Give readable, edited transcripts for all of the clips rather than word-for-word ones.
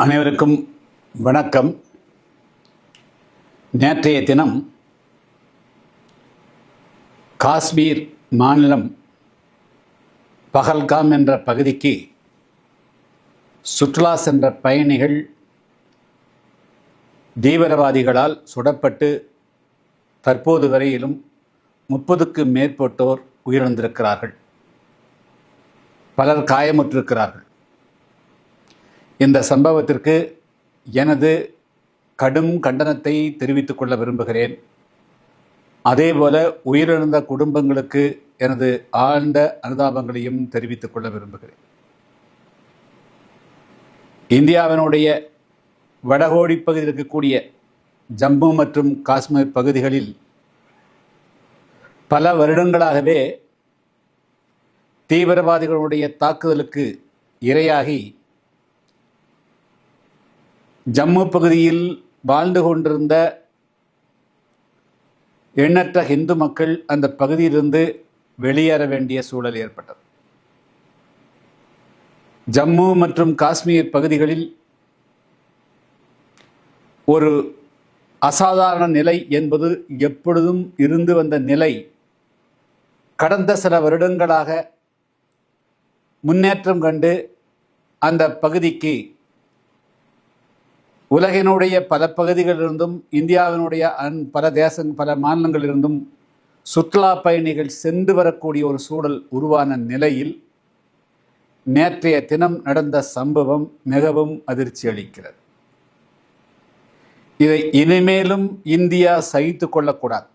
அனைவருக்கும் வணக்கம். நேற்றைய தினம் காஷ்மீர் மாநிலம் பஹல்காம் என்ற பகுதிக்கு சுற்றுலா சென்ற பயணிகள் தீவிரவாதிகளால் சுடப்பட்டு தற்போது வரையிலும் 30க்கும் மேற்பட்டோர் உயிரிழந்திருக்கிறார்கள். பலர் காயமுற்றிருக்கிறார்கள். இந்த சம்பவத்திற்கு எனது கடும் கண்டனத்தை தெரிவித்துக் கொள்ள விரும்புகிறேன். அதேபோல உயிரிழந்த குடும்பங்களுக்கு எனது ஆழ்ந்த அனுதாபங்களையும் தெரிவித்துக் கொள்ள விரும்புகிறேன். இந்தியாவினுடைய வடகோடி பகுதியில் இருக்கக்கூடிய ஜம்மு மற்றும் காஷ்மீர் பகுதிகளில் பல வருடங்களாகவே தீவிரவாதிகளுடைய தாக்குதலுக்கு இரையாகி ஜம்மு பகுதியில் வாழ்ந்து கொண்டிருந்த எண்ணற்ற இந்து மக்கள் அந்த பகுதியிலிருந்து வெளியேற வேண்டிய சூழல் ஏற்பட்டது. ஜம்மு மற்றும் காஷ்மீர் பகுதிகளில் ஒரு அசாதாரண நிலை என்பது எப்பொழுதும் இருந்து வந்த நிலை கடந்த சில வருடங்களாக முன்னேற்றம் கண்டு அந்த பகுதிக்கு உலகினுடைய பல பகுதிகளிலிருந்தும் இந்தியாவினுடைய பல மாநிலங்களிலிருந்தும் சுற்றுலா பயணிகள் சென்று வரக்கூடிய ஒரு சூழல் உருவான நிலையில் நேற்றைய தினம் நடந்த சம்பவம் மிகவும் அதிர்ச்சி அளிக்கிறது. இதை இனிமேலும் இந்தியா சகித்து கொள்ளக்கூடாது.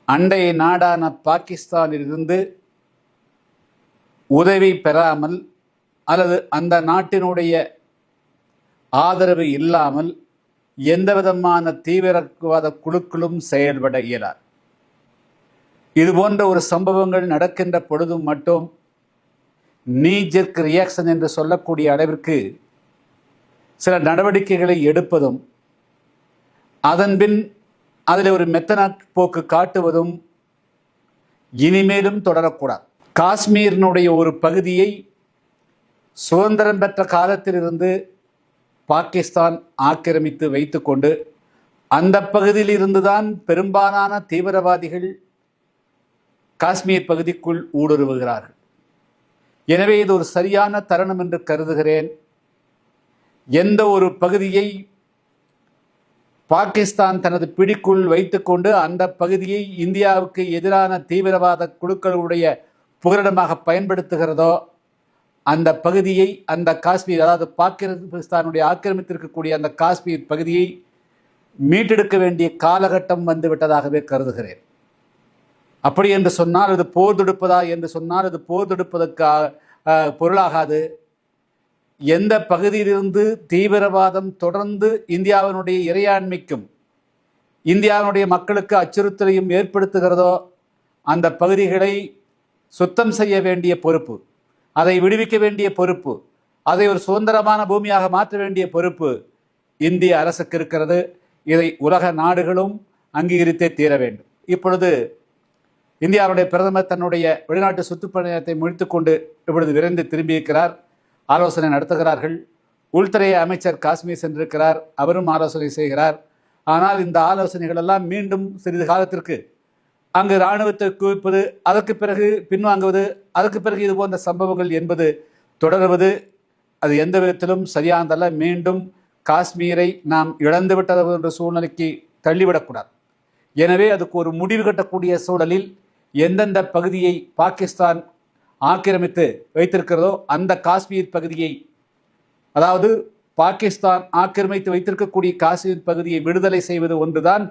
அண்டைய நாடான பாகிஸ்தானிலிருந்து உதவி பெறாமல் அல்லது அந்த நாட்டினுடைய ஆதரவு இல்லாமல் எந்த விதமான தீவிரவாத குழுக்களும் செயல்பட இயலாது. இதுபோன்ற ஒரு சம்பவங்கள் நடக்கின்ற பொழுதும் மட்டும் நீ ஜெர்க் ரியாக்ஷன் என்று சொல்லக்கூடிய அளவிற்கு சில நடவடிக்கைகளை எடுப்பதும் அதன்பின் அதில் ஒரு மெத்தன போக்கு காட்டுவதும் இனிமேலும் தொடரக்கூடாது. காஷ்மீரினுடைய ஒரு பகுதியை சுதந்திரம் பெற்ற காலத்திலிருந்து பாகிஸ்தான் ஆக்கிரமித்து வைத்துக்கொண்டு அந்த பகுதியில் இருந்துதான் பெரும்பாலான தீவிரவாதிகள் காஷ்மீர் பகுதிக்குள் ஊடுருவுகிறார்கள். எனவே இது ஒரு சரியான தருணம் என்று கருதுகிறேன். எந்த ஒரு பகுதியை பாகிஸ்தான் தனது பிடிக்குள் வைத்துக்கொண்டு அந்த பகுதியை இந்தியாவுக்கு எதிரான தீவிரவாத குழுக்களுடைய புகலிடமாக பயன்படுத்துகிறதோ அந்த பகுதியை, அந்த காஷ்மீர், அதாவது பாகிஸ்தானுடைய ஆக்கிரமித்திருக்கக்கூடிய அந்த காஷ்மீர் பகுதியை மீட்டெடுக்க வேண்டிய காலகட்டம் வந்துவிட்டதாகவே கருதுகிறேன். அப்படி என்று சொன்னால் அது போர் தொடுப்பதா என்று சொன்னால் அது போர் தொடுப்பதற்கு பொருளாகாது. எந்த பகுதியிலிருந்து தீவிரவாதம் தொடர்ந்து இந்தியாவினுடைய இறையாண்மைக்கும் இந்தியாவினுடைய மக்களுக்கு அச்சுறுத்தலையும் ஏற்படுத்துகிறதோ அந்த பகுதிகளை சுத்தம் செய்ய வேண்டிய பொறுப்பு, அதை விடுவிக்க வேண்டிய பொறுப்பு, அதை ஒரு சுதந்திரமான பூமியாக மாற்ற வேண்டிய பொறுப்பு இந்திய அரசுக்கு இருக்கிறது. இதை உலக நாடுகளும் அங்கீகரித்தே தீர வேண்டும். இப்பொழுது இந்தியாவுடைய பிரதமர் தன்னுடைய வெளிநாட்டு சுற்றுப்பயணத்தை முடித்துக்கொண்டு இப்பொழுது விரைந்து திரும்பியிருக்கிறார். ஆலோசனை நடத்துகிறார்கள். உள்துறை அமைச்சர் காஷ்மீர் சென்றிருக்கிறார். அவரும் ஆலோசனை செய்கிறார். ஆனால் இந்த ஆலோசனைகள் எல்லாம் மீண்டும் சிறிது காலத்திற்கு அங்கு இராணுவத்தை குவிப்பது, அதற்கு பிறகு பின்வாங்குவது, அதற்கு பிறகு இது போன்ற சம்பவங்கள் என்பது தொடர்வது அது எந்த விதத்திலும் சரியானதல்ல. மீண்டும் காஷ்மீரை நாம் இழந்துவிட்டது என்ற சூழ்நிலைக்கு தள்ளிவிடக்கூடாது. எனவே அதுக்கு ஒரு முடிவு கட்டக்கூடிய சூழலில் எந்தெந்த பகுதியை பாகிஸ்தான் ஆக்கிரமித்து வைத்திருக்கிறதோ அந்த காஷ்மீர் பகுதியை, அதாவது பாகிஸ்தான் ஆக்கிரமித்து வைத்திருக்கக்கூடிய காஷ்மீர் பகுதியை விடுதலை செய்வது ஒன்றுதான்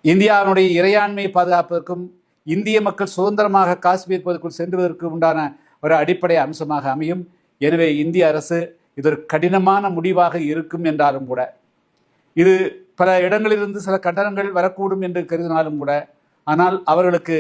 இந்தியாவினுடைய இறையாண்மையை பாதுகாப்பதற்கும் இந்திய மக்கள் சுதந்திரமாக காஷ்மீர் பகுதிக்குள் சென்றுவதற்கு உண்டான ஒரு அடிப்படை அம்சமாக அமையும். எனவே இந்திய அரசு இது ஒரு கடினமான முடிவாக இருக்கும் என்றாலும் கூட, இது பல இடங்களிலிருந்து சில கண்டனங்கள் வரக்கூடும் என்று கருதினாலும் கூட, ஆனால் அவர்களுக்கு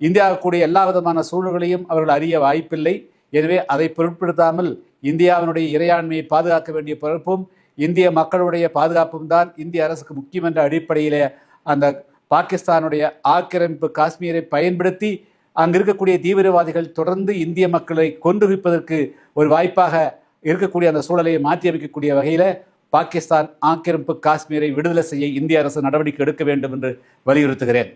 இந்தியாவுக்குடைய எல்லா விதமான சூழல்களையும் அவர்கள் அறிய வாய்ப்பில்லை. எனவே அதை பொருட்படுத்தாமல் இந்தியாவினுடைய இறையாண்மையை பாதுகாக்க வேண்டிய பொறுப்பும் இந்திய மக்களுடைய பாதுகாப்பும் தான் இந்திய அரசுக்கு முக்கியம் என்ற அடிப்படையிலே அந்த பாகிஸ்தானுடைய ஆக்கிரமிப்பு காஷ்மீரை பயன்படுத்தி அங்கு இருக்கக்கூடிய தீவிரவாதிகள் தொடர்ந்து இந்திய மக்களை கொன்றுவிப்பதற்கு ஒரு வாய்ப்பாக இருக்கக்கூடிய அந்த சூழலை மாற்றி அமைக்கக்கூடிய வகையில் பாகிஸ்தான் ஆக்கிரமிப்பு காஷ்மீரை விடுதலை செய்ய இந்திய அரசு நடவடிக்கை எடுக்க வேண்டும் என்று வலியுறுத்துகிறேன்.